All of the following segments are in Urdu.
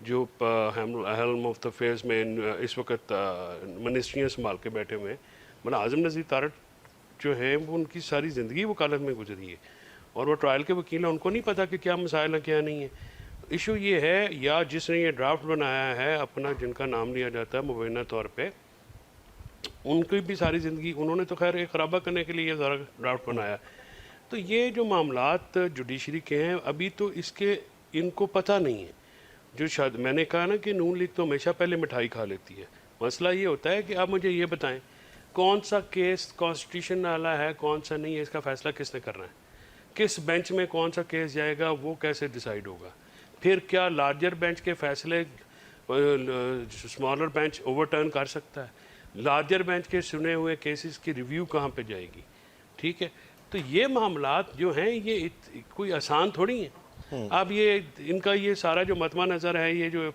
جو ہیلم آف افیئرس میں اس وقت منسٹریاں سنبھال کے بیٹھے ہوئے ہیں، مولانا اعظم نذیر تارڑ جو ہیں وہ ان کی ساری زندگی وکالت میں گزری ہے اور وہ ٹرائل کے وکیل ہیں، ان کو نہیں پتہ کہ کیا مسائل ہیں کیا نہیں ہے. ایشو یہ ہے یا جس نے یہ ڈرافٹ بنایا ہے اپنا جن کا نام لیا جاتا ہے مبینہ طور پہ، ان کی بھی ساری زندگی انہوں نے تو خیر ایک خرابہ کرنے کے لیے یہ سارا ڈرافٹ بنایا. تو یہ جو معاملات جوڈیشری کے ہیں ابھی تو اس کے ان کو پتہ نہیں ہے. جو شاید میں نے کہا نا کہ نون لیگ تو ہمیشہ پہلے مٹھائی کھا لیتی ہے. مسئلہ یہ ہوتا ہے کہ آپ مجھے یہ بتائیں کون سا کیس کانسٹیٹیوشن والا ہے کون سا نہیں ہے، اس کا فیصلہ کس نے کرنا ہے، کس بینچ میں کون سا کیس جائے گا، وہ کیسے ڈیسائیڈ ہوگا. پھر کیا لارجر بینچ کے فیصلے اسمالر بینچ اوور ٹرن کر سکتا ہے، لارجر بینچ کے سنے ہوئے کیسز کی ریویو کہاں پہ جائے گی. ٹھیک ہے، تو یہ معاملات جو ہیں یہ کوئی آسان تھوڑی ہیں. اب یہ ان کا یہ سارا جو متمع نظر ہے، یہ جو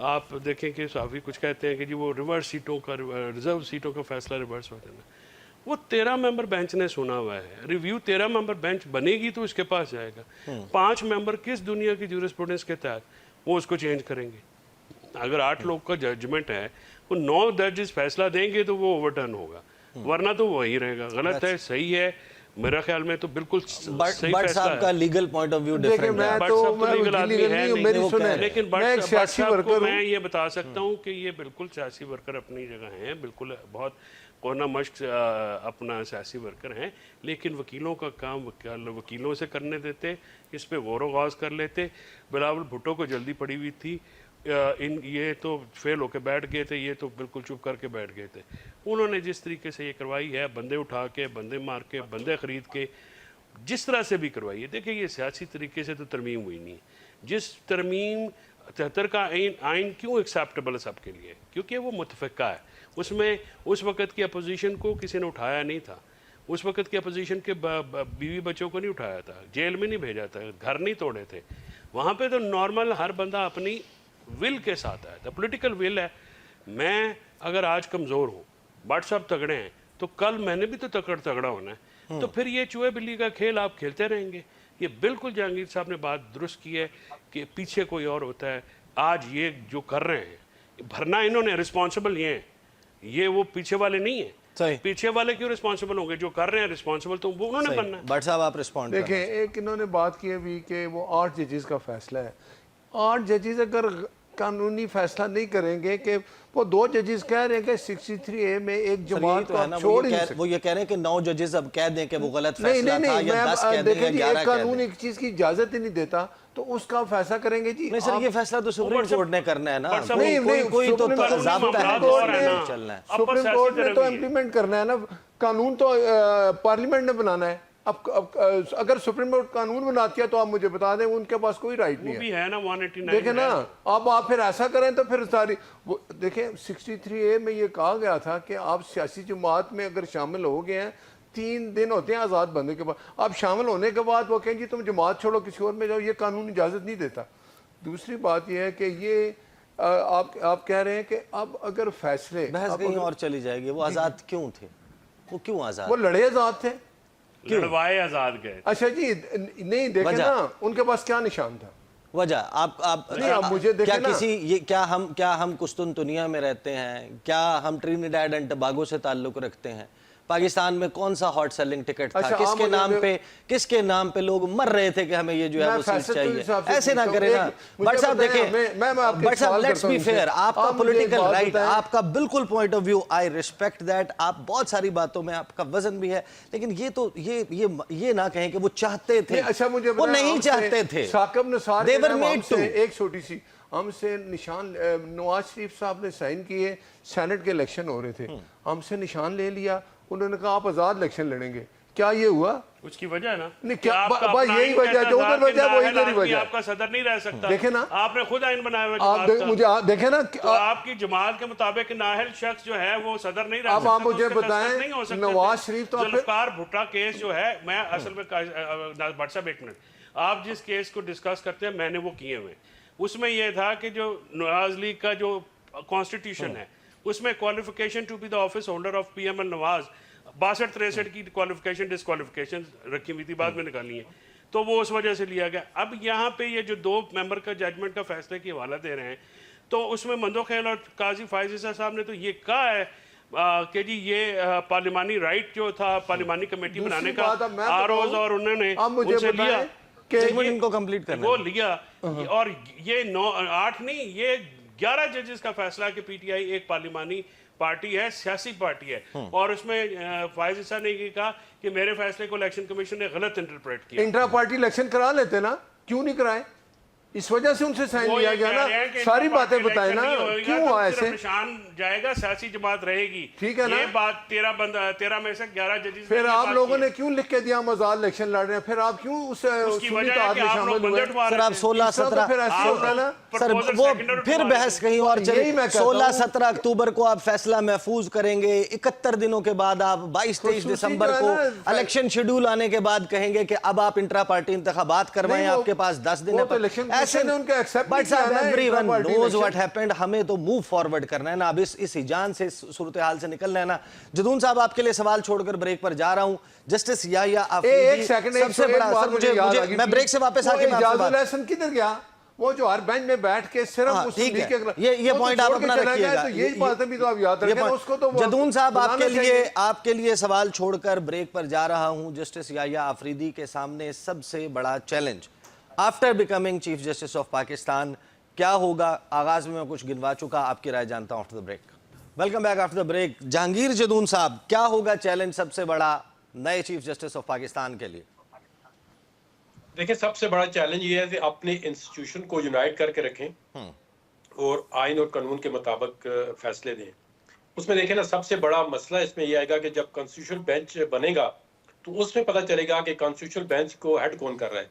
آپ دیکھیں کہ صحافی کچھ کہتے ہیں کہ جی وہ ریورس سیٹوں کا ریزرو سیٹوں کا فیصلہ ریورس ہو جانا، وہ 13 ممبر بینچ نے سنا ہوا ہے. ریویو 13 ممبر بینچ بنے گی تو اس کے پاس جائے گا. 5 ممبر کس دنیا کی جورسپروڈنس کے تحت وہ اس کو چینج کریں گے؟ اگر 8 لوگ کا ججمنٹ ہے، وہ 9 ججز فیصلہ دیں گے تو وہ اوور ٹرن ہوگا، ورنہ تو وہی رہے گا. غلط ہے صحیح ہے، میرا خیال میں تو بالکل صحیح بٹ فیصلہ صاحب کا ہے. لیگل پوائنٹ آف ویو دیکھیں ڈفرینٹ میں ہے. بٹ تو صاحب تو لیگل آدمی لیگل ہے نہیں ہوں، نہیں، میری وہ سنیں، لیکن میں ایک بٹ سیاسی صاحب ورکر کو ہوں. میں یہ بتا سکتا ہوں کہ یہ بالکل سیاسی ورکر اپنی جگہ ہیں، بالکل بہت کونا مشق اپنا سیاسی ورکر ہیں، لیکن وکیلوں کا کام وکیلوں سے کرنے دیتے، اس پہ غور و غوض کر لیتے. بلاول بھٹو کو جلدی پڑی ہوئی تھی، یہ تو فیل ہو کے بیٹھ گئے تھے، یہ تو بالکل چپ کر کے بیٹھ گئے تھے. انہوں نے جس طریقے سے یہ کروائی ہے، بندے اٹھا کے، بندے مار کے، بندے خرید کے، جس طرح سے بھی کروائی ہے. دیکھیں یہ سیاسی طریقے سے تو ترمیم ہوئی نہیں. جس ترمیم 73 کا آئین کیوں ایکسیپٹیبل ہے سب کے لیے؟ کیونکہ وہ متفقہ ہے. اس میں اس وقت کی اپوزیشن کو کسی نے اٹھایا نہیں تھا، اس وقت کی اپوزیشن کے بیوی بچوں کو نہیں اٹھایا تھا، جیل میں نہیں بھیجا تھا، گھر نہیں توڑے تھے. وہاں پہ تو نارمل ہر بندہ اپنی ول کے ساتھ آیا تھا، پولیٹیکل ول ہے. میں اگر آج کمزور ہوں، بٹ صاحب تگڑے ہیں، تو کل میں نے بھی تو تگڑا ہونا ہے. تو پھر یہ چوہے بلی کا کھیل آپ کھیلتے رہیں گے. یہ بالکل جہانگیر صاحب نے بات درست کی ہے کہ پیچھے کوئی اور ہوتا ہے. آج یہ جو کر رہے ہیں بھرنا انہوں نے، رسپانسبل یہ ہیں، یہ وہ پیچھے والے نہیں ہیں. صحیح. پیچھے والے کیوں رسپانسبل ہوں گے؟ جو کر رہے ہیں رسپانسبل تو وہ انہوں نے بننا ہے. بٹ صاحب آپ رسپونڈ دیکھیں ایک انہوں نے بات کی ابھی کہ وہ 8 ججز کا فیصلہ ہے. 8 ججز اگر قانونی فیصلہ نہیں کریں گے، کہ وہ 2 ججز کہہ رہے ہیں کہ 63A میں ایک جماعت کو آپ چھوڑ ہی نہیں سکتے. وہ یہ کہہ رہے ہیں کہ 9 ججز اب کہہ دیں کہ وہ غلط نہیں فیصلہ تھا، نہیں یا 10 میں کہہ دیں دیکھیں یا جی 11 ایک کہہ قانون دیں. ایک چیز کی اجازت ہی نہیں دیتا تو اس کا فیصلہ کریں گے جی. نہیں سر، یہ فیصلہ تو سپریم کورٹ نے کرنا ہے نا. نہیں کوئی تو ضابطہ ہے معاملات اور جس ہیں پہ نا. چلنا ہے. سپریم کورٹ نے تو امپلیمنٹ کرنا ہے نا. قانون تو پارلیمنٹ نے بنانا ہے. اب اگر سپریم کورٹ قانون بناتی ہے تو آپ مجھے بتا دیں ان کے پاس کوئی رائٹ نہیں ہے. بھی ہے نا 189. دیکھیں نا، اب آپ پھر ایسا کریں تو پھر ساری دیکھیں 63A میں یہ کہا گیا تھا کہ آپ سیاسی جماعت میں اگر شامل ہو گئے ہیں 3 دن ہوتے ہیں آزاد بندے کے بعد. اب شامل ہونے کے بعد وہ کہیں جی تم جماعت چھوڑو کسی اور میں جاؤ، یہ قانون اجازت نہیں دیتا. دوسری بات یہ ہے کہ یہ آپ کہہ رہے ہیں کہ اب اگر فیصلے بحث کہیں اور چلی جائے گی. وہ آزاد کیوں تھے؟ وہ کیوں آزاد؟ وہ لڑے آزاد تھے. لڑوائے آزاد گئے. اچھا جی نہیں دیکھیں نا ان کے پاس کیا نشان تھا. وجہ آپ کیا ہم قسطنطنیہ میں رہتے ہیں؟ کیا ہم ٹرینیڈاڈ اینڈ ٹباگو سے تعلق رکھتے ہیں؟ پاکستان میں کون سا ہاٹ سیلنگ ٹکٹ تھا؟ کس کے نام پہ لوگ مر رہے تھے کہ ہمیں یہ جو ہے وہ سیٹ چاہیے؟ ایسے نہ کریں نا. بٹ صاحب دیکھیں، بٹ صاحب لیٹس بی فیئر. آپ کا پولیٹیکل رائٹ، آپ کا بالکل point of view, I respect that. آپ بہت ساری باتوں میں آپ کا وزن بھی ہے، لیکن یہ تو یہ نہ کہیں کہ وہ چاہتے تھے. اچھا مجھے وہ نہیں چاہتے تھے. Saqib Nisar They were made to. ایک چھوٹی سی ہم سے نشان، نواز شریف صاحب نے سائن کیے، سینٹ کے الیکشن ہو رہے تھے، ہم سے نشان لے لیا. انہوں نے کہا آپ آزاد الیکشن لڑیں گے. کیا یہ ہوا؟ اس کی وجہ ہے نا، نہیں کیا بھائی یہی وجہ جو ادھر وجہ وہی ادھر ہی وجہ. آپ کا صدر نہیں رہ سکتا. دیکھیں نا، آپ نے خود آئین بنایا ہوا آپ مجھے دیکھیں نا، آپ کی جماعت کے مطابق نااہل شخص جو ہے وہ صدر نہیں رہ سکتا. اب آپ مجھے بتائیں نواز شریف تو ذوالفقار بھٹا کیس جو ہے، میں اصل میں بٹ صاحب ایک منٹ، آپ جس کیس کو ڈسکس کرتے ہیں میں نے وہ کیے ہوئے. اس میں یہ تھا کہ جو نواز لیگ کا جو کانسٹیٹیوشن ہے اس میں qualification to be the office holder of PML Nawaz 62-63 کی کوالیفیکیشن ڈسکوالیفیکیشن رکھی ہوئی تھی، بعد میں نکالی ہیں. تو وہ اس وجہ سے لیا گیا. اب یہاں پہ یہ جو 2 ممبر کا ججمنٹ کا فیصلے کی حوالہ دے رہے ہیں تو اس میں مندوخیل اور قاضی فائز عیسیٰ صاحب نے تو یہ کہا ہے کہ جی یہ پارلیمانی رائٹ جو تھا پارلیمانی کمیٹی بنانے کا آروز اور انہوں نے ان سے لیا ان کو کمپلیٹ کرنا وہ لیا. اور یہ 8 نہیں یہ 11 ججز کا فیصلہ کہ پی ٹی آئی ایک پارلیمانی پارٹی ہے, سیاسی پارٹی ہے. اور اس میں فائز عیسیٰ نے یہ کہا کہ میرے فیصلے کو الیکشن کمیشن نے غلط انٹرپریٹ کیا. انٹرا پارٹی الیکشن کرا لیتے نا, کیوں نہیں کرائے؟ اس وجہ سے ان سے سائن لیا گیا نا. ساری باتیں بتائیں نا کیوں ہوا ایسے. نشان جائے گا, سیاسی جماعت رہے گی. ٹھیک ہے نا, یہ بات 13 میں سے 11 ججز. پھر آپ لوگوں نے کیوں لکھ کے دیا ہم آزاد الیکشن لڑ رہے ہیں؟ پھر آپ کیوں اس کی وجہ ہے کہ آپ لوگ بندے اٹھوا سر رہے آپ تھے. 16-17 سر وہ پھر بحث کہیں اور چلے. 16-17 اکتوبر کو آپ فیصلہ محفوظ کریں گے, 71 دنوں کے بعد آپ 22-23 دسمبر کو الیکشن شیڈول آنے کے بعد کہیں گے کہ اب آپ انٹرا پارٹی انتخابات کروائیں, آپ کے پاس 10 دن ہے. ایسے بٹ صاحب every one knows what happened. ہمیں تو موو فارورڈ کرنا ہے نا, اب اس ہجان سے صورتحال سے نکلنا ہے نا. جدون صاحب آپ کے لیے سوال چھوڑ کر بریک پر جا رہا ہوں. جسٹس یحییٰ آفریدی سب سے بڑا, سر مجھے میں بریک سے واپس آ کے میں آپ سے بات. احسن کدھر گیا؟ وہ جو ہر بینچ میں بیٹھ کے صرف اس ٹھیک ہے, یہ پوائنٹ آپ اپنا رکھیے گا. یہی باتیں بھی تو آپ یاد رکھیں اس کو. تو جدون صاحب آپ کے لیے سوال چھوڑ کر بریک پر جا رہا ہوں. جسٹس یحییٰ آفریدی کے سامنے سب سے بڑا challenge after becoming chief justice of Pakistan کیا ہوگا؟ آغاز میں کچھ گنوا چکا, آپ کی رائے جانتا ہوں after the break. Welcome back after the break. Jahangir Jadoon صاحب, کیا ہوگا چیلنج سب سے بڑا نئے چیف جسٹس آف پاکستان کے لیے؟ دیکھیں سب سے بڑا چیلنج یہ ہے کہ اپنے انسٹیٹیوشن کو یونائٹ کر کے رکھیں اور آئین اور قانون کے مطابق فیصلے دیں. اس میں دیکھیں نا سب سے بڑا مسئلہ اس میں یہ آئے گا کہ جب کانسٹیٹیوشن بینچ بنے گا تو اس میں پتہ چلے گا کہ کانسٹیٹیوشن بینچ کو ہیڈ کون کر رہا ہے.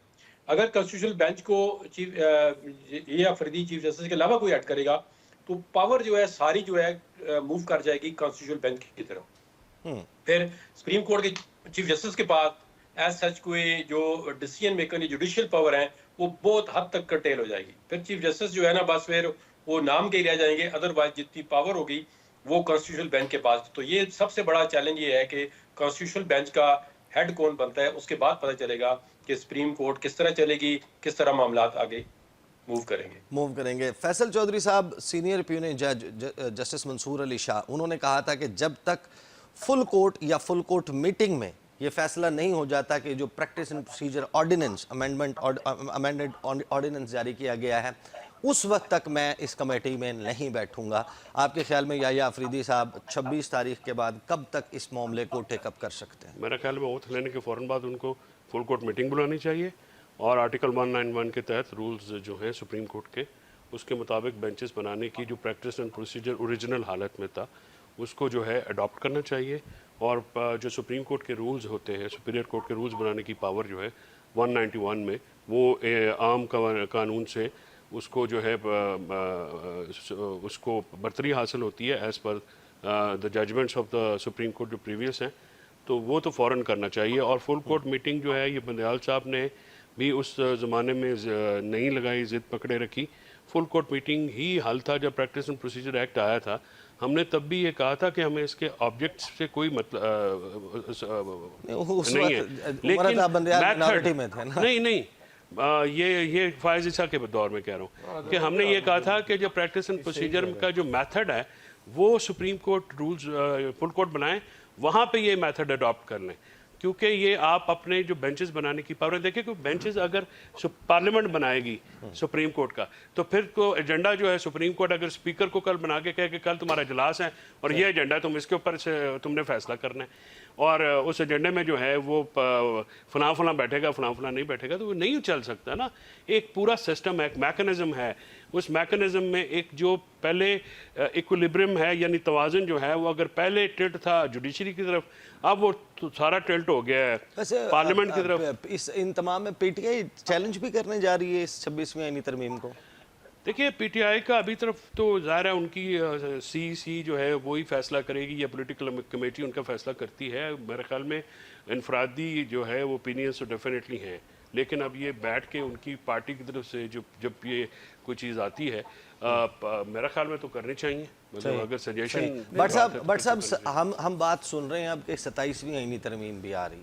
اگر کانسٹیٹیوشن بینچ کو یہ آفریدی چیف جسٹس کے علاوہ کوئی ہیڈ کرے گا تو پاور جو ہے ساری جو ہے موو کر جائے گی کانسٹیٹیوشن بینچ کی طرف. پھر سپریم کورٹ کے چیف جسٹس کے بعد ایز سچ کوئی جو ڈیسیژن میکر جوڈیشل پاور ہیں وہ بہت حد تک کرٹیل ہو جائے گی. پھر چیف جسٹس جو ہے نا بس پھر وہ نام کے ہی رہ جائیں گے, ادروائز جتنی پاور ہوگی وہ کانسٹیٹیوشن بینچ کے پاس. تو یہ سب سے بڑا چیلنج یہ ہے کہ کانسٹیٹیوشن بینچ کا ہیڈ کون بنتا ہے. اس کے بعد پتہ چلے گا کہ سپریم کورٹ کس طرح چلے گی, کس طرح معاملات آگے موو کریں گے. فیصل چودھری صاحب, سینئر پیونی جج جسٹس منصور علی شاہ, انہوں نے کہا تھا کہ جب تک فل کورٹ یا فل کورٹ میٹنگ میں یہ فیصلہ نہیں ہو جاتا کہ جو practice and procedure ordinance amended ordinance جاری کیا گیا ہے, اس وقت تک میں اس کمیٹی میں نہیں بیٹھوں گا. آپ کے خیال میں یحییٰ آفریدی صاحب 26 تاریخ کے بعد کب تک اس معاملے کو ٹیک اپ کر سکتے ہیں؟ میرا خیال میں اوتھ لینے کے فوراً بعد ان کو فل کورٹ میٹنگ بلانی چاہیے اور آرٹیکل 191 کے تحت رولز جو ہیں سپریم کورٹ کے, اس کے مطابق بینچز بنانے کی جو پریکٹس اینڈ پروسیجر اوریجنل حالت میں تھا اس کو جو ہے اڈاپٹ کرنا چاہیے. اور جو سپریم کورٹ کے رولز ہوتے ہیں, سپیریئر کورٹ کے رولز بنانے کی پاور جو ہے 191 میں, وہ عام قانون سے اس کو جو ہے اس کو برتری حاصل ہوتی ہے as per the judgments of the Supreme Court جو پریویس ہیں, تو وہ تو فوراً کرنا چاہیے. اور فل کورٹ میٹنگ جو ہے یہ بندیال صاحب نے بھی اس زمانے میں نہیں لگائی, ضد پکڑے رکھی. فل کورٹ میٹنگ ہی حل تھا. جب پریکٹس اینڈ پروسیجر ایکٹ آیا تھا ہم نے تب بھی یہ کہا تھا کہ ہمیں اس کے آبجیکٹس سے کوئی مطلب نہیں ہے, لیکن نہیں یہ فائز عیسیٰ کے دور میں کہہ رہا ہوں کہ ہم نے یہ کہا تھا کہ جو پریکٹس اینڈ پروسیجر کا جو میتھڈ ہے وہ Supreme Court rules full court بنائیں, وہاں پہ یہ میتھڈ اڈاپٹ کر لیں. کیونکہ یہ آپ اپنے جو بینچز بنانے کی پاور دیکھیں کہ بینچز اگر پارلیمنٹ بنائے گی سپریم کورٹ کا تو پھر کو ایجنڈا جو ہے سپریم کورٹ اگر اسپیکر کو کل بنا کے کہے کہ کل تمہارا اجلاس ہے اور یہ ایجنڈا تم اس کے اوپر سے تم نے فیصلہ کرنا ہے, اور اس ایجنڈے میں جو ہے وہ فلاں بیٹھے گا فلاں نہیں بیٹھے گا, تو وہ نہیں چل سکتا نا. ایک پورا سسٹم ہے, ایک میکنزم ہے. اس میکنزم میں ایک جو پہلے ایکولیبرم ہے یعنی توازن جو ہے وہ اگر پہلے ٹلٹ تھا جوڈیشری کی طرف, اب وہ سارا ٹلٹ ہو گیا ہے پارلیمنٹ کی طرف. اس ان تمام میں پی ٹی آئی چیلنج بھی کرنے جا رہی ہے اس 26ویں آئینی ترمیم کو. دیکھیے پی ٹی آئی کا ابھی طرف تو ظاہر ہے ان کی سی جو ہے وہی فیصلہ کرے گی یا پولیٹیکل کمیٹی ان کا فیصلہ کرتی ہے. میرے خیال میں انفرادی جو ہے وہ اوپینینس تو ڈیفینیٹلی ہیں, لیکن اب یہ بیٹھ کے ان کی پارٹی کی طرف سے جب یہ کوئی چیز آتی ہے میرا خیال میں تو کرنی چاہیے. مطلب اگر سجیشن بٹ صاحب ہم بات سن رہے ہیں اب کہ 27ویں آئینی ترمیم بھی آ رہی,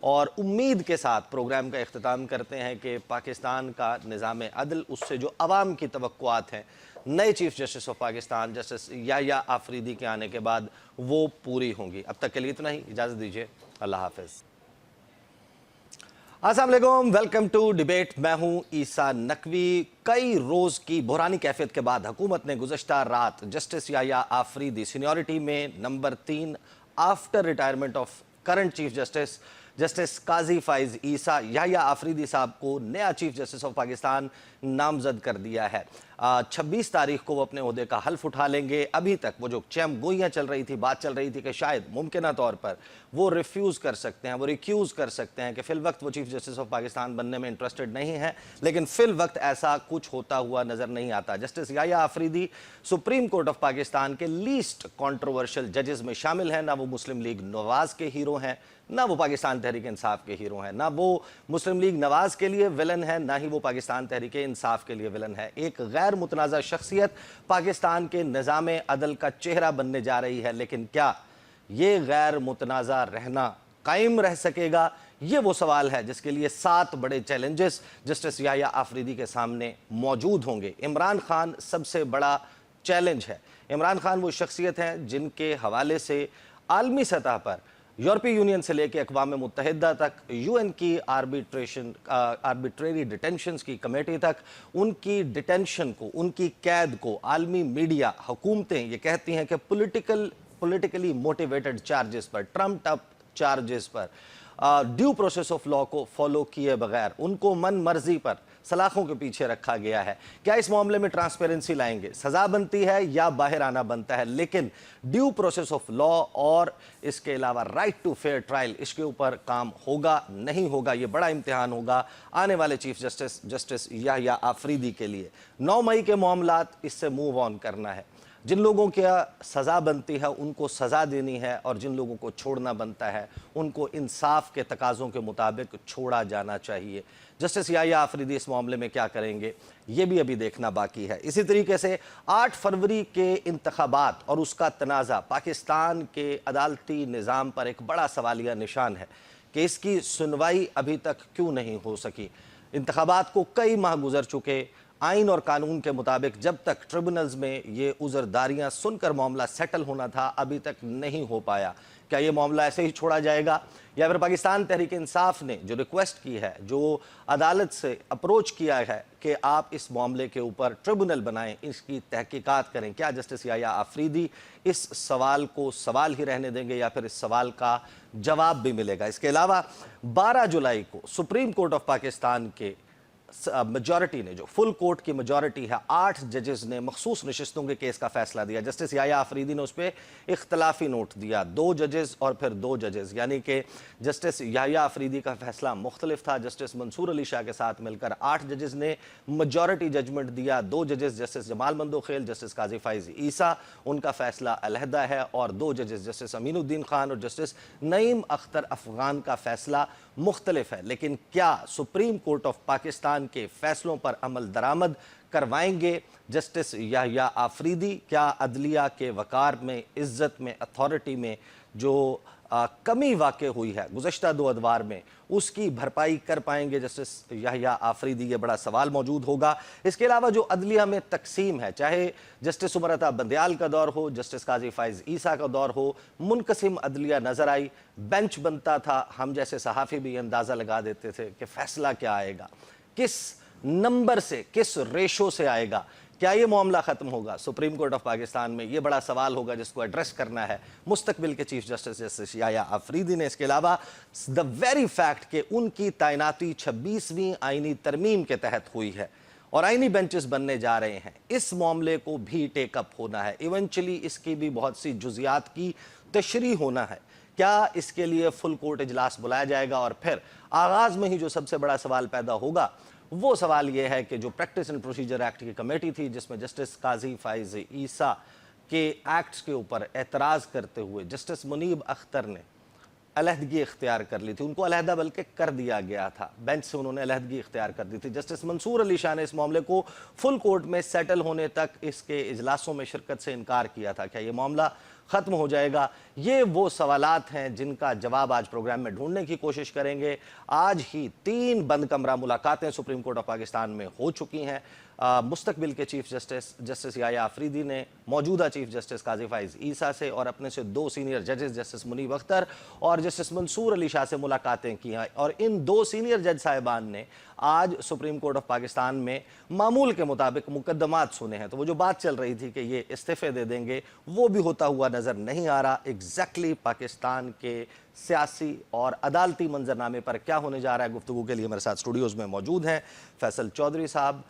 اور امید کے ساتھ پروگرام کا اختتام کرتے ہیں کہ پاکستان کا نظام عدل، اس سے جو عوام کی توقعات ہیں نئے chief justice of Pakistan justice Yahya Afridi کے آنے کے بعد وہ پوری ہوں گی۔ اب تک کے لیے اتنا ہی، اجازت دیجیے، اللہ حافظ۔ السلام علیکم، ویلکم ٹو ڈیبیٹ، میں ہوں عیسیٰ نقوی۔ کئی روز کی بحرانی کیفیت کے بعد حکومت نے گزشتہ رات جسٹس یحییٰ آفریدی سینیورٹی میں number 3 after retirement of current chief justice justice قاضی فائز عیسیٰ یحییٰ آفریدی صاحب کو نیا چیف جسٹس آف پاکستان نامزد کر دیا ہے۔ 26 تاریخ کو وہ اپنے عہدے کا حلف اٹھا لیں گے۔ ابھی تک وہ جو چیم گوئیاں چل رہی تھی، بات چل رہی تھی کہ شاید ممکنہ طور پر وہ ریفیوز کر سکتے ہیں، وہ ریکیوز کر سکتے ہیں کہ فی الوقت وہ چیف جسٹس آف پاکستان بننے میں انٹرسٹڈ نہیں ہیں، لیکن فی الوقت ایسا کچھ ہوتا ہوا نظر نہیں آتا۔ Justice Yahya Afridi supreme court of Pakistan کے لیسٹ کنٹروورشل ججز میں شامل ہیں۔ نہ وہ مسلم لیگ نواز کے ہیرو ہیں، نہ وہ پاکستان تحریک انصاف کے ہیرو ہیں، نہ وہ مسلم لیگ نواز کے لیے ولن ہے، نہ ہی وہ پاکستان تحریک انصاف کے لیے ولن ہے۔ ایک غیر متنازع شخصیت پاکستان کے نظام عدل کا چہرہ بننے جا رہی ہے، لیکن کیا یہ غیر متنازع رہنا قائم رہ سکے گا؟ یہ وہ سوال ہے جس کے لیے 7 بڑے چیلنجز جسٹس یحییٰ آفریدی کے سامنے موجود ہوں گے۔ عمران خان سب سے بڑا چیلنج ہے۔ عمران خان وہ شخصیت ہیں جن کے حوالے سے عالمی سطح پر یورپی یونین سے لے کے اقوام متحدہ تک، یو این کی آربیٹریری ڈیٹینشنز کی کمیٹی تک، ان کی ڈیٹینشن کو، ان کی قید کو عالمی میڈیا، حکومتیں یہ کہتی ہیں کہ پولیٹیکلی موٹیویٹڈ چارجز پر، ٹرمپڈ اپ چارجز پر، ڈیو پروسیس آف لا کو فالو کیے بغیر ان کو من مرضی پر سلاخوں کے پیچھے رکھا گیا ہے۔ کیا اس معاملے میں ٹرانسپیرنسی لائیں گے؟ سزا بنتی ہے یا باہر آنا بنتا ہے؟ لیکن ڈیو پروسیس آف لا اور اس کے علاوہ رائٹ ٹو فیئر ٹرائل، اس کے اوپر کام ہوگا نہیں ہوگا؟ یہ بڑا امتحان ہوگا آنے والے چیف جسٹس یحییٰ آفریدی کے لیے۔ 9 مئی کے معاملات، اس سے موو آن کرنا ہے۔ جن لوگوں کی سزا بنتی ہے ان کو سزا دینی ہے، اور جن لوگوں کو چھوڑنا بنتا ہے ان کو انصاف کے تقاضوں کے مطابق چھوڑا جانا چاہیے۔ جسٹس یحییٰ آفریدی اس معاملے میں کیا کریں گے، یہ بھی ابھی دیکھنا باقی ہے۔ اسی طریقے سے 8 فروری کے انتخابات اور اس کا تنازع پاکستان کے عدالتی نظام پر ایک بڑا سوالیہ نشان ہے کہ اس کی سنوائی ابھی تک کیوں نہیں ہو سکی۔ انتخابات کو کئی ماہ گزر چکے، آئین اور قانون کے مطابق جب تک ٹریبونلز میں یہ عذرداریاں سن کر معاملہ سیٹل ہونا تھا، ابھی تک نہیں ہو پایا۔ کیا یہ معاملہ ایسے ہی چھوڑا جائے گا، یا پھر پاکستان تحریک انصاف نے جو ریکویسٹ کی ہے، جو عدالت سے اپروچ کیا ہے کہ آپ اس معاملے کے اوپر ٹریبونل بنائیں، اس کی تحقیقات کریں، کیا جسٹس یحییٰ آفریدی اس سوال کو سوال ہی رہنے دیں گے یا پھر اس سوال کا جواب بھی ملے گا؟ اس کے علاوہ 12 جولائی کو سپریم کورٹ آف پاکستان کے میجورٹی نے، جو فل کورٹ کی میجورٹی ہے، 8 ججز نے مخصوص نشستوں کے کیس کا فیصلہ دیا۔ جسٹس یحییٰ آفریدی نے اس پہ اختلافی نوٹ دیا، 2 ججز اور پھر 2 ججز، یعنی کہ جسٹس یحییٰ آفریدی کا فیصلہ مختلف تھا۔ جسٹس منصور علی شاہ کے ساتھ مل کر 8 ججز نے میجورٹی ججمنٹ دیا۔ 2 ججز جسٹس جمال مندوخیل، جسٹس قاضی فائز عیسیٰ، ان کا فیصلہ علیحدہ ہے، اور 2 ججز جسٹس امین الدین خان اور جسٹس نعیم اختر افغان کا فیصلہ مختلف ہے۔ لیکن کیا سپریم کورٹ آف پاکستان کے فیصلوں پر عمل درآمد کروائیں گے جسٹس یحییٰ آفریدی؟ کیا عدلیہ کے وقار میں، عزت میں، اتھارٹی میں جو کمی واقع ہوئی ہے گزشتہ 2 ادوار میں، اس کی بھرپائی کر پائیں گے جسٹس یحییٰ آفریدی؟ یہ بڑا سوال موجود ہوگا۔ اس کے علاوہ جو عدلیہ میں تقسیم ہے، چاہے جسٹس عمر عطا بندیال کا دور ہو، جسٹس قاضی فائز عیسیٰ کا دور ہو، منقسم عدلیہ نظر آئی۔ بینچ بنتا تھا، ہم جیسے صحافی بھی اندازہ لگا دیتے تھے کہ فیصلہ کیا آئے گا، کس نمبر سے، کس ریشو سے آئے گا۔ کیا یہ معاملہ ختم ہوگا سپریم کورٹ آف پاکستان میں؟ یہ بڑا سوال ہوگا جس کو ایڈریس کرنا ہے مستقبل کے chief justice justice Yahya Afridi نے۔ اس کے علاوہ دا ویری فیکٹ کہ ان کی تعیناتی 26ویں آئینی ترمیم کے تحت ہوئی ہے اور آئینی بینچز بننے جا رہے ہیں، اس معاملے کو بھی ٹیک اپ ہونا ہے۔ ایونچولی اس کی بھی بہت سی جزیات کی تشریح ہونا ہے۔ کیا اس کے لیے فل کورٹ اجلاس بلایا جائے گا؟ اور پھر آغاز میں ہی جو سب سے بڑا سوال پیدا ہوگا وہ سوال یہ ہے کہ جو پریکٹس اینڈ پروسیجر ایکٹ کی کمیٹی تھی، جس میں جسٹس قاضی فائز عیسیٰ کے ایکٹس کے اوپر اعتراض کرتے ہوئے جسٹس منیب اختر نے علیحدگی اختیار کر لی تھی، ان کو علیحدہ بلکہ کر دیا گیا تھا، بینچ سے انہوں نے علیحدگی اختیار کر دی تھی۔ جسٹس منصور علی شاہ نے اس معاملے کو فل کورٹ میں سیٹل ہونے تک اس کے اجلاسوں میں شرکت سے انکار کیا تھا۔ کیا یہ معاملہ ختم ہو جائے گا؟ یہ وہ سوالات ہیں جن کا جواب آج پروگرام میں ڈھونڈنے کی کوشش کریں گے۔ آج ہی 3 بند کمرہ ملاقاتیں سپریم کورٹ آف پاکستان میں ہو چکی ہیں۔ مستقبل کے چیف جسٹس یحییٰ آفریدی نے موجودہ چیف جسٹس قاضی فائز عیسیٰ سے اور اپنے سے 2 سینئر ججز جسٹس منیب اختر اور جسٹس منصور علی شاہ سے ملاقاتیں کی ہیں، اور ان 2 سینئر جج صاحبان نے آج سپریم کورٹ آف پاکستان میں معمول کے مطابق مقدمات سنے ہیں۔ تو وہ جو بات چل رہی تھی کہ یہ استعفے دے دیں گے، وہ بھی ہوتا ہوا نظر نہیں آ رہا۔ ایگزیکٹلی پاکستان کے سیاسی اور عدالتی منظرنامے پر کیا ہونے جا رہا ہے، گفتگو کے لیے میرے ساتھ اسٹوڈیوز میں موجود ہیں فیصل چودھری صاحب،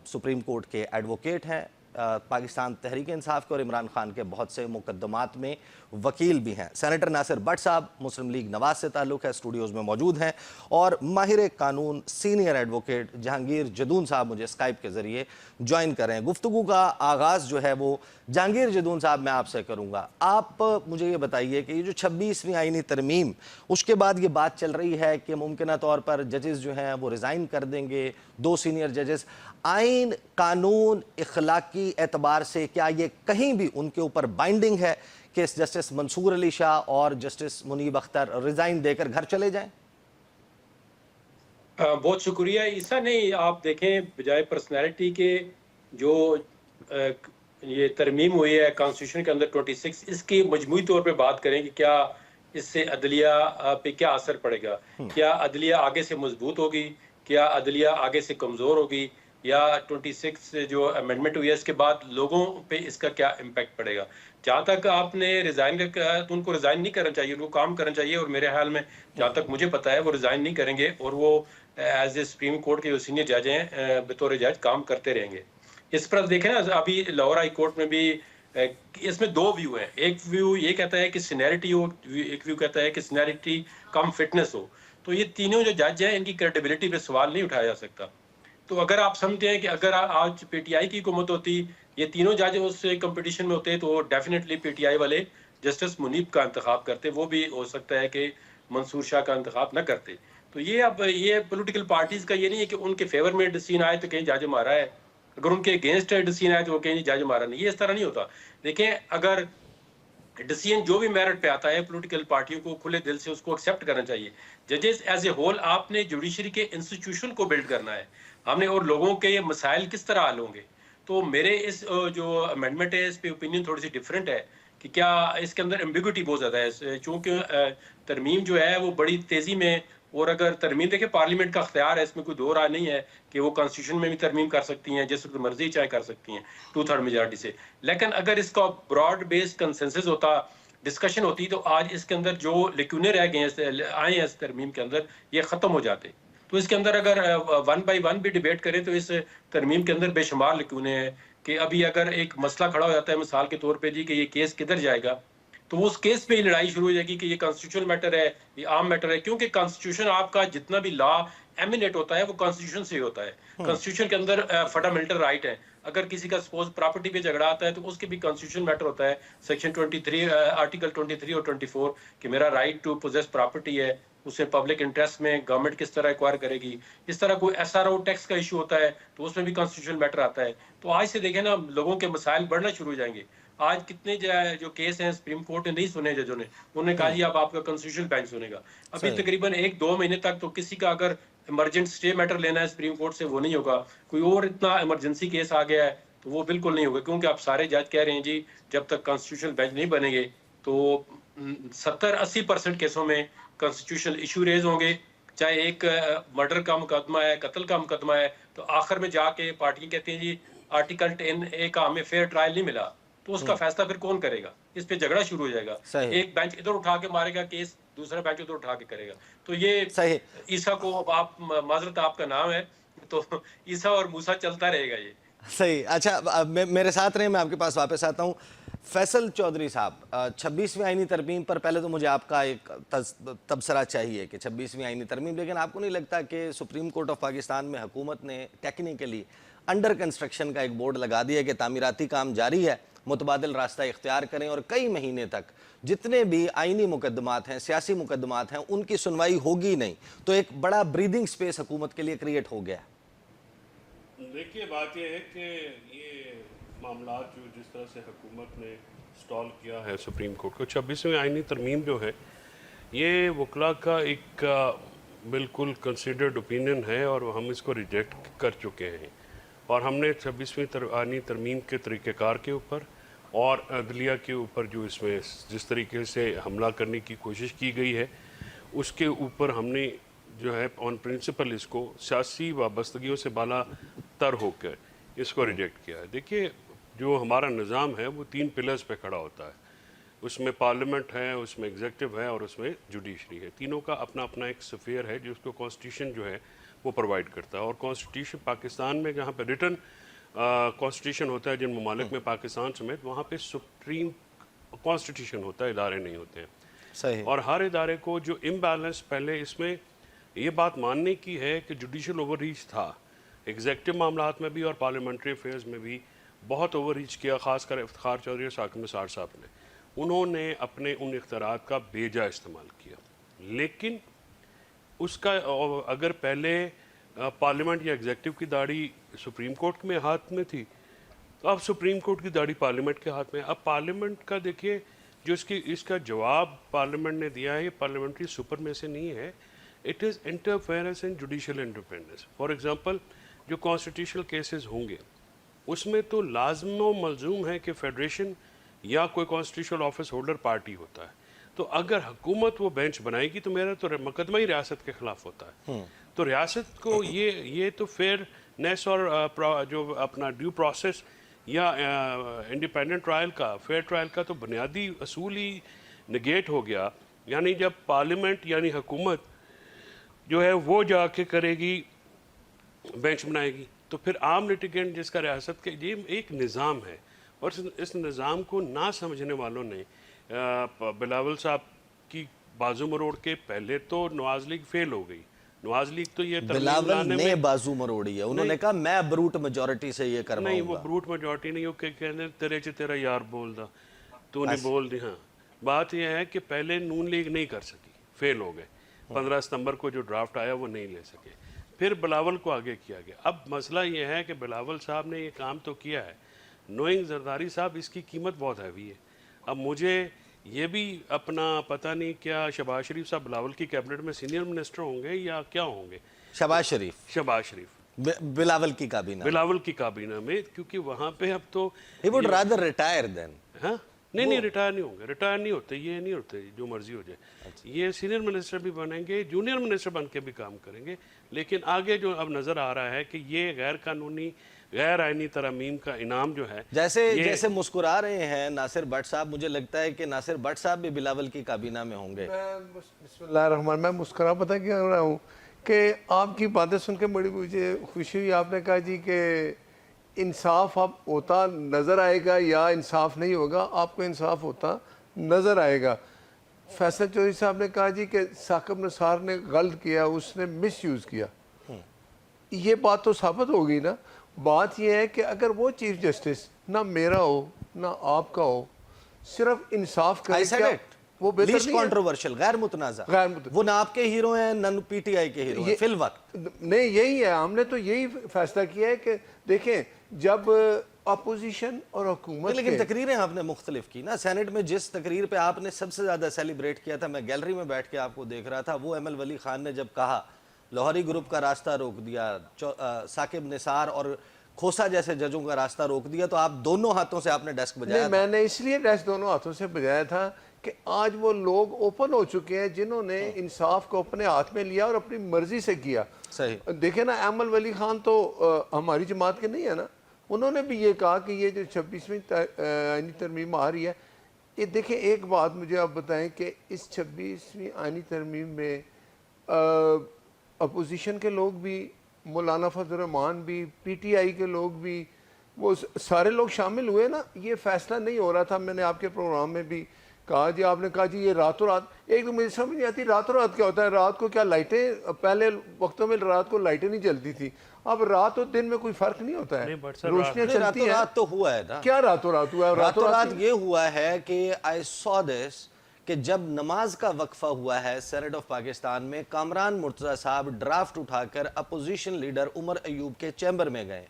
سپریم کورٹ کے ایڈوکیٹ ہیں، پاکستان تحریک انصاف کے اور عمران خان کے بہت سے مقدمات میں وکیل بھی ہیں، سینیٹر ناصر بٹ صاحب مسلم لیگ نواز سے تعلق ہے، اسٹوڈیوز میں موجود ہیں، اور ماہر قانون سینئر ایڈوکیٹ جہانگیر جدون صاحب مجھے اسکائپ کے ذریعے جوائن کر رہے ہیں۔ گفتگو کا آغاز جو ہے وہ جہانگیر جدون صاحب میں آپ سے کروں گا۔ آپ مجھے یہ بتائیے کہ یہ جو 26ویں آئینی ترمیم، اس کے بعد یہ بات چل رہی ہے کہ ممکنہ طور پر ججز جو ہیں وہ ریزائن کر دیں گے، 2 سینئر ججز، آئین، قانون، اخلاقی اعتبار سے کیا یہ کہیں بھی ان کے اوپر بائنڈنگ ہے کہ جسٹس منصور علی شاہ اور جسٹس منیب اختر ریزائن دے کر گھر چلے جائیں؟ بہت شکریہ عیسیٰ۔ نہیں، آپ دیکھیں بجائے پرسنالٹی کے جو یہ ترمیم ہوئی ہے کانسٹیٹیوشن کے اندر 26، اس کی مجموعی طور پہ بات کریں کہ کیا اس سے عدلیہ پہ کیا اثر پڑے گا، کیا عدلیہ آگے سے مضبوط ہوگی، کیا عدلیہ آگے سے کمزور ہوگی، یا 26 جو امینڈمنٹ ہوئی ہے اس کے بعد لوگوں پہ اس کا کیا امپیکٹ پڑے گا۔ جہاں تک آپ نے ریزائن کا، تو ان کو ریزائن نہیں کرنا چاہیے، ان کو کام کرنا چاہیے، اور میرے خیال میں جہاں تک مجھے پتا ہے وہ ریزائن نہیں کریں گے، اور وہ ایز اے سپریم کورٹ کے جو سینئر جج ہیں بطور جج کام کرتے رہیں گے۔ اس پر دیکھیں نا، ابھی لاہور ہائی کورٹ میں بھی اس میں 2 ویو ہیں۔ ایک ویو یہ کہتا ہے کہ سینیرٹی ہو، ایک ویو کہتا ہے کہ سینیرٹی کم فٹنس ہو۔ تو یہ تینوں جو جج ہیں ان کی کریڈیبلٹی پہ سوال نہیں اٹھایا جا سکتا۔ تو اگر آپ سمجھتے ہیں کہ اگر آج پی ٹی آئی کی حکومت ہوتی، یہ تینوں جج اس کمپٹیشن میں ہوتے، تو ڈیفینیٹلی پی ٹی آئی والے جسٹس منیب کا انتخاب کرتے، وہ بھی ہو سکتا ہے کہ منصور شاہ کا انتخاب نہ کرتے۔ تو یہ اب یہ پولیٹیکل پارٹیز کا یہ نہیں ہے کہ ان کے فیور میں ڈسیزن آئے تو کہیں جج ہمارا ہے، اگر ان کے اگینسٹ ڈسیزن آئے تو وہ کہیں جج ہمارا نہیں۔ یہ اس طرح نہیں ہوتا۔ دیکھیں، اگر ڈسیزن جو بھی میرٹ پہ آتا ہے، پولیٹیکل پارٹیوں کو کھلے دل سے اس کو ایکسیپٹ کرنا چاہیے۔ ججز ایز اے ہول، آپ نے جوڈیشری کے انسٹیٹیوشن کو بلڈ کرنا ہے، ہم نے، اور لوگوں کے مسائل کس طرح حل ہوں گے۔ تو میرے اس جو امینڈمنٹ ہے اس پہ اوپینین تھوڑی سی ڈفرینٹ ہے کہ کیا اس کے اندر ایمبیگوٹی بہت زیادہ ہے، چونکہ ترمیم جو ہے وہ بڑی تیزی میں، اور اگر ترمیم دیکھیں پارلیمنٹ کا اختیار ہے، اس میں کوئی دو رائے نہیں ہے کہ وہ کانسٹیٹیوشن میں بھی ترمیم کر سکتی ہیں، جس وقت مرضی چاہے کر سکتی ہیں 2/3 میجارٹی سے۔ لیکن اگر اس کا براڈ بیس کنسنسس ہوتا، ڈسکشن ہوتی، تو آج اس کے اندر جو لیکونے رہ گئے ہیں آئے ہیں اس ترمیم کے اندر، یہ ختم ہو جاتے۔ تو اس کے اندر اگر 1 by 1 بھی ڈیبیٹ کریں تو اس ترمیم کے اندر بے شمار لیکونے ہیں کہ ابھی اگر ایک مسئلہ کھڑا ہو جاتا ہے مثال کے طور پہ جی کہ یہ کیس کدھر جائے گا، تو وہ اس کیس پہ ہی لڑائی شروع ہو جائے گی کہ یہ کانسٹیٹیوشنل میٹر ہے، یہ عام میٹر ہے، کیونکہ کانسٹیٹیوشن آپ کا جتنا بھی لا ایمینیٹ ہوتا ہے وہ کانسٹیٹیوشن سے ہی ہوتا ہے۔ کانسٹیٹیوشن کے اندر فنڈامنٹل رائٹ ہے، اگر کسی کا سپوز پراپرٹی پہ جھگڑا آتا ہے تو اس کے بھی کانسٹیٹیوشن میٹر ہوتا ہے، سیکشن 23 آرٹیکل 23 اور 24 کہ میرا رائٹ ٹو پوزیس پراپرٹی ہے، اسے پبلک انٹرسٹ میں گورنمنٹ کس طرح ایکوائر کرے گی۔ اس طرح کوئی ایس آر او ٹیکس کا ایشو ہوتا ہے تو اس میں بھی کانسٹیٹیوشنل میٹر آتا ہے۔ تو آج سے دیکھیں نا، لوگوں کے مسائل بڑھنا شروع ہو جائیں گے۔ آج کتنے جو کیس ہیں سپریم کورٹ نے نہیں سنے ججوں نے، انہوں نے کہا جی اب آپ کا کانسٹیٹیوشنل بینچ سنے گا۔ ابھی تقریباً 1-2 مہینے تک تو کسی کا اگر ایمرجنٹ اسٹے میٹر لینا ہے سپریم کورٹ سے وہ نہیں ہوگا۔ کوئی اور اتنا ایمرجنسی کیس آ گیا ہے تو وہ بالکل نہیں ہوگا، کیونکہ آپ سارے جج کہہ رہے ہیں جی جب تک کانسٹیٹیوشنل بینچ نہیں بنے گے تو 70-80% کیسوں میں کانسٹیٹیوشنل ایشو ریز ہوں گے، چاہے ایک مرڈر کا مقدمہ ہے، قتل کا مقدمہ ہے، تو آخر میں جا کے پارٹی کہتے ہیں جی آرٹیکل 10A کا ہمیں فیئر ٹرائل نہیں ملا، تو اس کا فیصلہ پھر کون کرے گا؟ اس پہ جھگڑا شروع ہو جائے گا، ایک بینچ ادھر اٹھا کے مارے گا کیس، دوسرا بینچ ادھر اٹھا کے کرے گا۔ تو یہ عیسیٰ کو آپ معذرت آپ کا نام ہے تو عیسیٰ اور موسیٰ چلتا رہے گا یہ۔ صحیح۔ اچھا، میرے ساتھ رہیں، میں آپ کے پاس واپس آتا ہوں۔ فیصل چودھری صاحب، 26ویں آئینی ترمیم پر پہلے تو مجھے آپ کا ایک تبصرہ چاہیے کہ 26ویں آئینی ترمیم، لیکن آپ کو نہیں لگتا کہ سپریم کورٹ آف پاکستان میں حکومت نے ٹیکنیکلی انڈر کنسٹرکشن کا ایک بورڈ لگا دیا کہ تعمیراتی کام جاری ہے، متبادل راستہ اختیار کریں اور کئی مہینے تک جتنے بھی آئینی مقدمات ہیں، سیاسی مقدمات ہیں، ان کی سنوائی ہوگی نہیں، تو ایک بڑا بریدنگ سپیس حکومت کے لیے کریٹ ہو گیا۔ دیکھیے بات یہ ہے کہ یہ معاملات جو جس طرح سے حکومت نے سٹال کیا ہے سپریم کورٹ کو، 26ویں آئینی ترمیم جو ہے یہ وکلاء کا ایک بالکل کنسیڈرڈ اوپینین ہے اور ہم اس کو ریجیکٹ کر چکے ہیں، اور ہم نے 26ویں آئینی ترمیم کے طریقہ کار کے اوپر اور عدلیہ کے اوپر جو اس میں جس طریقے سے حملہ کرنے کی کوشش کی گئی ہے اس کے اوپر ہم نے جو ہے آن پرنسپل اس کو سیاسی وابستگیوں سے بالا تر ہو کر اس کو ریجیکٹ کیا ہے۔ دیکھیے جو ہمارا نظام ہے وہ 3 پلرز پہ کھڑا ہوتا ہے، اس میں پارلیمنٹ ہے، اس میں ایگزیکٹو ہے اور اس میں جوڈیشری ہے، تینوں کا اپنا اپنا ایک سفیر ہے جس کو کانسٹیٹیوشن جو ہے وہ پرووائڈ کرتا ہے، اور کانسٹیٹیوشن پاکستان میں جہاں پہ ریٹن کانسٹیٹیوشن ہوتا ہے جن ممالک میں پاکستان سمیت، وہاں پہ سپریم کانسٹیٹیوشن ہوتا ہے، ادارے نہیں ہوتے ہیں۔ صحیح۔ اور ہر ادارے کو جو امبیلنس پہلے اس میں یہ بات ماننے کی ہے کہ جوڈیشل اوور ریچ تھا، ایگزیکٹو معاملات میں بھی اور پارلیمنٹری افیئرز میں بھی بہت اوور ریچ کیا، خاص کر افتخار چودھری اور ثاقب نثار صاحب نے، انہوں نے اپنے ان اختیارات کا بے جا استعمال کیا۔ لیکن اس کا اگر پہلے پارلیمنٹ یا ایگزیکٹو کی داڑھی سپریم کورٹ میں ہاتھ میں تھی، تو اب سپریم کورٹ کی داڑھی پارلیمنٹ کے ہاتھ میں۔ اب پارلیمنٹ کا دیکھیے جو اس کا جواب پارلیمنٹ نے دیا ہے، یہ پارلیمنٹری سپر میں سے نہیں ہے، it is interference in judicial independence. For example جو کانسٹیٹیوشنل کیسز ہوں گے اس میں تو لازم و ملزوم ہے کہ فیڈریشن یا کوئی کانسٹیٹیوشنل آفس ہولڈر پارٹی ہوتا ہے، تو اگر حکومت وہ بینچ بنائے گی تو میرا تو مقدمہ ہی ریاست کے خلاف ہوتا ہے، تو ریاست کو یہ تو فیئرنیس اور جو اپنا ڈیو پروسیس یا انڈیپینڈنٹ ٹرائل کا، فیئر ٹرائل کا تو بنیادی اصول ہی نگیٹ ہو گیا۔ یعنی جب پارلیمنٹ یعنی حکومت جو ہے وہ جا کے کرے گی، بینچ بنائے گی، تو پھر عام لٹیگنٹ جس کا ریاست کے یہ ایک نظام ہے، اور اس نظام کو نہ سمجھنے والوں نے بلاول صاحب کی بازو مروڑ کے پہلے تو نواز لیگ فیل ہو گئی۔ نواز لیگ تو یہ بلاول نے بازو مروڑی ہے، انہوں نے کہا میں بروٹ میجورٹی سے یہ کرواؤں نہیں، گا۔ وہ بروٹ میجورٹی نہیں، وہ کہتے تیرے چ تیرا یار بول دا، تو نہیں بول دی۔ ہاں بات یہ ہے کہ پہلے نون لیگ نہیں کر سکی، فیل ہو گئے، 15 ستمبر کو جو ڈرافٹ آیا وہ نہیں لے سکے، پھر بلاول کو آگے کیا گیا۔ اب مسئلہ یہ ہے کہ بلاول صاحب نے یہ کام تو کیا ہے، نوئنگ زرداری صاحب اس کی قیمت بہت ہیوی ہے۔ اب مجھے یہ بھی اپنا پتہ نہیں کیا شہباز شریف صاحب بلاول کی کیبنٹ میں سینئر منسٹر ہوں گے یا کیا ہوں گے؟ شہباز شریف بلاول کی کابینہ، بلاول کی کابینہ میں، کیونکہ وہاں پہ اب تو he would rather retire then۔ ہاں نہیں ریٹائر نہیں ہوں گے، ریٹائر نہیں ہوتے، یہ نہیں ہوتے جو مرضی ہو جائے، یہ سینئر منسٹر بھی بنیں گے، جونیئر منسٹر بن کے بھی کام کریں گے، لیکن آگے جو اب نظر آ رہا ہے کہ یہ غیر قانونی غیر آئینی ترامیم کا انعام جو ہے، جیسے مسکرا رہے ہیں ناصر بٹ صاحب، مجھے لگتا ہے کہ ناصر بٹ صاحب بھی بلاول کی کابینہ میں ہوں گے۔ بسم اللہ الرحمن، میں مسکرا پتہ کیا ہو رہا ہوں کہ آپ کی باتیں سن کے بڑی مجھے خوشی ہوئی۔ آپ نے کہا جی کہ انصاف اب ہوتا نظر آئے گا یا انصاف نہیں ہوگا، آپ کو انصاف ہوتا نظر آئے گا۔ فیصل چودھری صاحب نے کہا جی کہ ثاقب نثار نے غلط کیا، اس نے مس یوز کیا، یہ بات تو ثابت ہو گئی نا۔ بات یہ ہے کہ اگر وہ چیف جسٹس نہ میرا ہو نہ آپ کا ہو، صرف انصاف کرے، کیا وہ بہتر لیسٹ نہیں ہے؟ کنٹروورشل، غیر متنازع، وہ نہ آپ کے ہیرو ہیں نہ پی ٹی آئی کے ہیرو ہیں فی الوقت۔ نہیں، یہی ہے، ہم نے تو یہی فیصلہ کیا ہے کہ دیکھیں جب اپوزیشن اور حکومت، لیکن تقریریں آپ نے مختلف کی نا، سینٹ میں جس تقریر پہ آپ نے سب سے زیادہ سیلیبریٹ کیا تھا، میں گیلری میں بیٹھ کے آپ کو دیکھ رہا تھا، وہ ایم ایل ولی خان نے جب کہا لاہوری گروپ کا راستہ روک دیا، ثاقب نثار اور کھوسا جیسے ججوں کا راستہ روک دیا، تو آپ دونوں ہاتھوں سے آپ نے ڈیسک بجایا۔ میں نے اس لیے ڈیسک دونوں ہاتھوں سے بجایا تھا کہ آج وہ لوگ اوپن ہو چکے ہیں جنہوں نے انصاف کو اپنے ہاتھ میں لیا اور اپنی مرضی سے کیا۔ صحیح۔ دیکھیں نا، ایم ایل ولی خان تو ہماری جماعت کے نہیں ہے نا، انہوں نے بھی یہ کہا کہ یہ جو 26ویں آئینی ترمیم آ رہی ہے، یہ دیکھیں ایک بات مجھے آپ بتائیں کہ اس 26ویں آئینی ترمیم میں اپوزیشن کے لوگ بھی، مولانا فضل الرحمان بھی، پی ٹی آئی کے لوگ بھی، وہ سارے لوگ شامل ہوئے نا۔ یہ فیصلہ نہیں ہو رہا تھا، میں نے آپ کے پروگرام میں بھی کہا جی آپ نے کہا جی یہ راتوں رات، ایک تو مجھے سمجھ نہیں آتی راتوں رات کیا ہوتا ہے. رات کو کیا لائٹیں، پہلے وقتوں میں رات کو لائٹیں نہیں جلتی تھی، اب رات اور دن میں کوئی فرق نہیں ہوتا ہے، روشنیاں چلتی راتوں ہیں. رات تو ہوا ہے نا. کیا راتوں رات ہوا ہے؟ راتوں رات یہ ہوا ہے کہ I saw this کہ جب نماز کا وقفہ ہوا ہے سینیٹ آف پاکستان میں، کامران مرتضیٰ صاحب ڈرافٹ اٹھا کر اپوزیشن لیڈر عمر ایوب کے چیمبر میں گئے.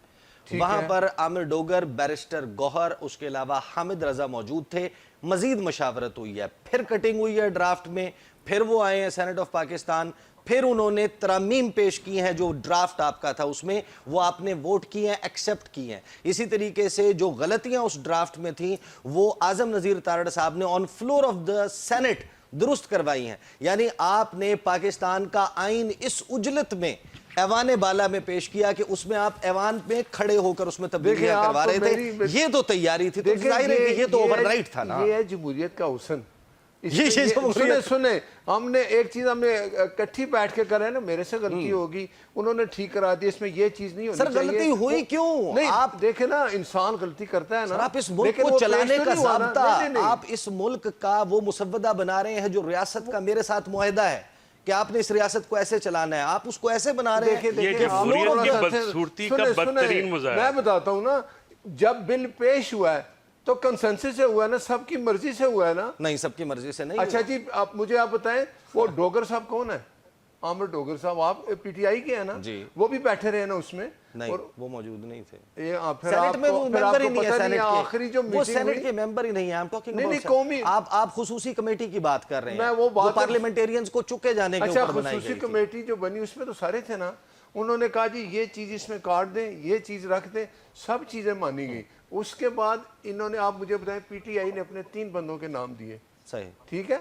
وہاں پر عامر ڈوگر، بیرسٹر گوہر، اس کے علاوہ حامد رضا موجود تھے. مزید مشاورت ہوئی ہے، پھر کٹنگ ہوئی ہے ڈرافٹ میں، پھر وہ آئے ہیں سینیٹ آف پاکستان، پھر انہوں نے ترامیم پیش کی ہیں جو ڈرافٹ آپ کا تھا اس میں، وہ آپ نے ووٹ کی ہیں، ایکسیپٹ کی ہیں. اسی طریقے سے جو غلطیاں اس ڈرافٹ میں تھیں وہ اعظم نذیر تارڑ صاحب نے on floor of the Saint درست کروائی ہیں. یعنی آپ نے پاکستان کا آئین اس اجلت میں ایوان بالا میں پیش کیا کہ اس میں آپ ایوان میں کھڑے ہو کر اس میں تبدیلیاں کروا رہے تھے. یہ تو تیاری تھی، تو ظاہر ہے کہ یہ تو اوور رائٹ تھا نا. یہ ہے جمہوریت کا حسن. جمہوریت سنیں ہم نے ایک چیز ہم نے کٹھی بیٹھ کے کرے نا، میرے سے غلطی ہوگی، انہوں نے ٹھیک کرا دی، اس میں یہ چیز نہیں ہونی سر چاہیے. غلطی ہوئی کیوں؟ نہیں آپ دیکھیں نا، انسان غلطی کرتا ہے نا. آپ اس ملک کو چلانے کا ضابطہ، آپ اس ملک کا وہ مسودہ بنا رہے ہیں جو ریاست کا میرے ساتھ معاہدہ ہے کہ آپ نے اس ریاست کو ایسے چلانا ہے، آپ اس کو ایسے بنا رہے ہیں. یہ جمہوریت کی بدصورتی کا بدترین مظاہرہ. میں بتاتا ہوں نا، جب بل پیش ہوا ہے تو کنسنسس سے ہوا ہے نا، سب کی مرضی سے ہوا ہے نا. نہیں، سب کی مرضی سے نہیں. اچھا جی مجھے آپ بتائیں وہ ڈوگر صاحب کون ہے؟ عامر ڈوگر صاحب آپ پی ٹی آئی کے ہیں نا جی. وہ بھی بیٹھے رہے نا اس میں. نہیں، وہ موجود نہیں تھے سینٹ میں. وہ ممبر ہی نہیں ہے سینٹ کے. آخری جو وہ سینٹ کے ممبر ہی نہیں ہیں. آپ خصوصی کمیٹی کی بات کر رہے ہیں. وہ پارلیمنٹیرینز کو چکے جانے کے اوپر بنائی گئی تھی. خصوصی کمیٹی جو بنی اس میں تو سارے تھے نا. انہوں نے کہا جی یہ چیز اس میں کاٹ دیں، یہ چیز رکھ دیں، سب چیزیں مانی گئی. اس کے بعد انہوں نے، آپ مجھے بتائیں، پی ٹی آئی نے اپنے 3 بندوں کے نام دیے. صحیح. ٹھیک ہے،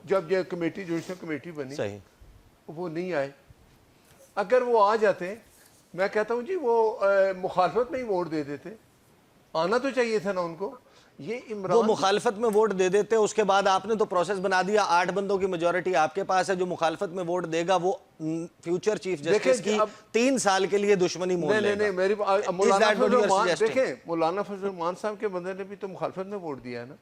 جب یہ کمیٹی جوڈیشل کمیٹی بنی صحیح. وہ نہیں آئے. اگر وہ آ جاتے، میں کہتا ہوں جی وہ مخالفت میں ہی ووٹ دے دیتے. آنا تو چاہیے تھا نا ان کو. یہ وہ عمران مخالفت میں ووٹ دے دیتے. اس کے بعد آپ نے تو پروسیس بنا دیا، 8 بندوں کی میجورٹی آپ کے پاس ہے. جو مخالفت میں ووٹ دے گا وہ فیوچر چیف جسٹس کی 3 سال کے لیے دشمنی مول لے گا. نہیں میری مولانا فضل الرحمان، دیکھیں مولانا فضل الرحمان صاحب کے بندے نے بھی تو مخالفت میں ووٹ دیا ہے نا.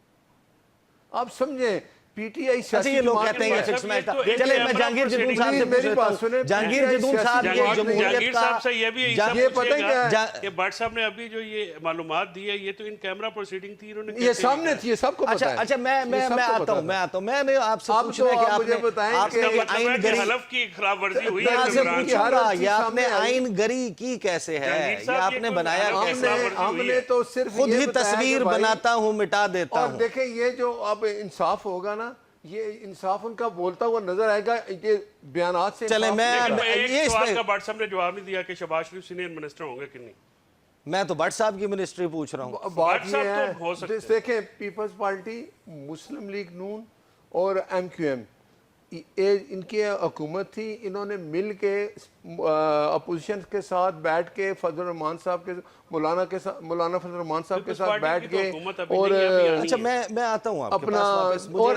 آپ سمجھیں پی ٹی آئی اچھا یہ لوگ کہتے ہیں یہ فکس میچ تھا. چلے میں جہانگیر جدون صاحب سے میری بات سنیں. جہانگیر جدون صاحب یہ جمہوریت کا صاحب سے یہ بھی یہ پتہ کیا ہے کہ بٹ صاحب نے ابھی جو یہ معلومات دی ہے یہ تو ان کیمرہ پروسیڈنگ تھی، انہوں نے یہ سامنے تھی، یہ سب کو پتہ ہے. اچھا میں آتا ہوں میں آپ سے پوچھنا ہے کہ آپ مجھے بتائیں نے آئین گری حلف کی خلاف ورزی ہوئی ہے. میں آپ سے پوچھوں گا یہ آپ نے آئین گری کی کیسے ہے، یہ آپ نے بنایا کیسے؟ ہم نے تو صرف خود ہی تصویر بناتا ہوں مٹا دیتا ہوں. اور دیکھیں یہ جو اب انصاف ہوگا نا، یہ انصاف ان کا بولتا ہوا نظر آئے گا. یہ بیانات سے چلے میں ایک سوال کا بٹ صاحب نے جواب نہیں دیا کہ شہباز شریف سینئر منسٹر ہوں گے کہ نہیں. میں تو بٹ صاحب کی منسٹری پوچھ رہا ہوں. بات یہ ہے دیکھیں اپیپلز پارٹی، مسلم لیگ نون اور ایم کیو ایم، ان کی حکومت تھی. انہوں نے مل کے اپوزیشن کے ساتھ بیٹھ کے فضل الرحمان صاحب کے مولانا فضل الرحمان صاحب کے ساتھ بیٹھ کے اور اچھا میں آتا ہوں اپنا اور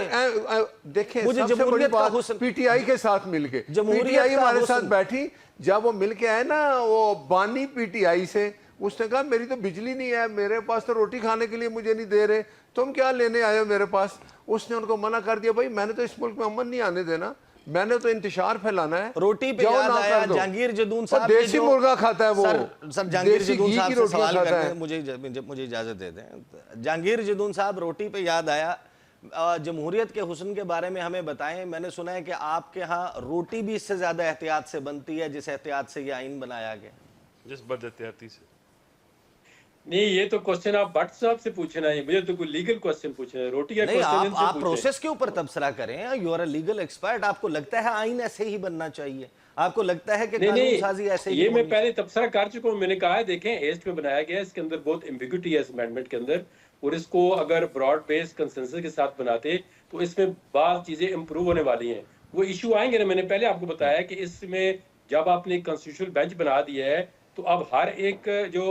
دیکھیں سب سے بڑی بات پی ٹی آئی کے ساتھ مل کے پی ٹی آئی ہمارے ساتھ بیٹھی. جب وہ مل کے آئے نا وہ بانی پی ٹی آئی سے، اس نے کہا میری تو بجلی نہیں ہے، میرے پاس تو روٹی کھانے کے لیے مجھے نہیں دے رہے، تم کیا لینے آئے ہو میرے پاس. اس نے ان کو منع کر دیا، بھائی میں نے تو اس ملک میں امن نہیں آنے دینا، میں نے تو انتشار پھیلانا ہے. روٹی پہ یاد آیا جہانگیر جدون صاحب دیسی مرغا کھاتا ہے وہ. سر جہانگیر جدون صاحب سے سوال کرتے ہیں، مجھے اجازت دے دیں. جہانگیر جدون صاحب روٹی پہ یاد آیا، جمہوریت کے حسن کے بارے میں ہمیں بتائیں. میں نے سنا ہے کہ آپ کے ہاں روٹی بھی اس سے زیادہ احتیاط سے بنتی ہے جس احتیاط سے یہ آئین بنایا گیا. جس بد احتیاطی سے نہیں، یہ تو کوسچن آپ بٹ صاحب سے پوچھنا ہے، مجھے تو کوئی لیگل کوسچن پوچھنا ہے. روٹی کا نہیں، آپ پروسیس کے اوپر تبصرہ کریں. You are a legal expert. آپ کو لگتا ہے آئین ایسے ہی بننا چاہیے؟ آپ کو لگتا ہے کہ قانون سازی ایسے ہی؟ یہ میں پہلے تبصرہ کر چکا ہوں. میں نے کہا ہے دیکھیں ایسٹ میں بنایا گیا ہے، اس کے اندر بہت ایمبیگوٹی ہے اس امینڈمنٹ کے اندر، اور اس کو اگر براڈ بیس کنسنسس کے ساتھ بناتے تو اس میں بعض چیزیں امپروو ہونے والی ہیں. وہ ایشو آئیں گے نا. میں نے پہلے آپ کو بتایا کہ اس میں جب آپ نے کانسٹیٹیوشنل بینچ بنا دیا ہے تو اب ہر ایک جو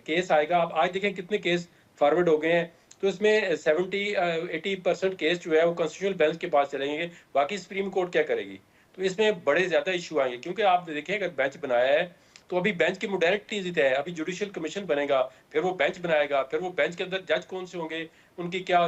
کیس آئے گا، اب آج دیکھیں کتنے کیس فارورڈ ہو گئے ہیں، تو اس میں 70-80% کیس جو ہے وہ کانسٹیٹیوشنل بینچ کے پاس چلیں گے. باقی سپریم کورٹ کیا کرے گی؟ تو اس میں بڑے زیادہ ایشو آئیں گے، کیونکہ آپ دیکھیں اگر بینچ بنایا ہے تو ابھی بینچ کی موڈیلٹیز ہے. ابھی جوڈیشل کمیشن بنے گا، پھر وہ بینچ بنائے گا، پھر وہ بینچ کے اندر جج کون سے ہوں گے، ان کی کیا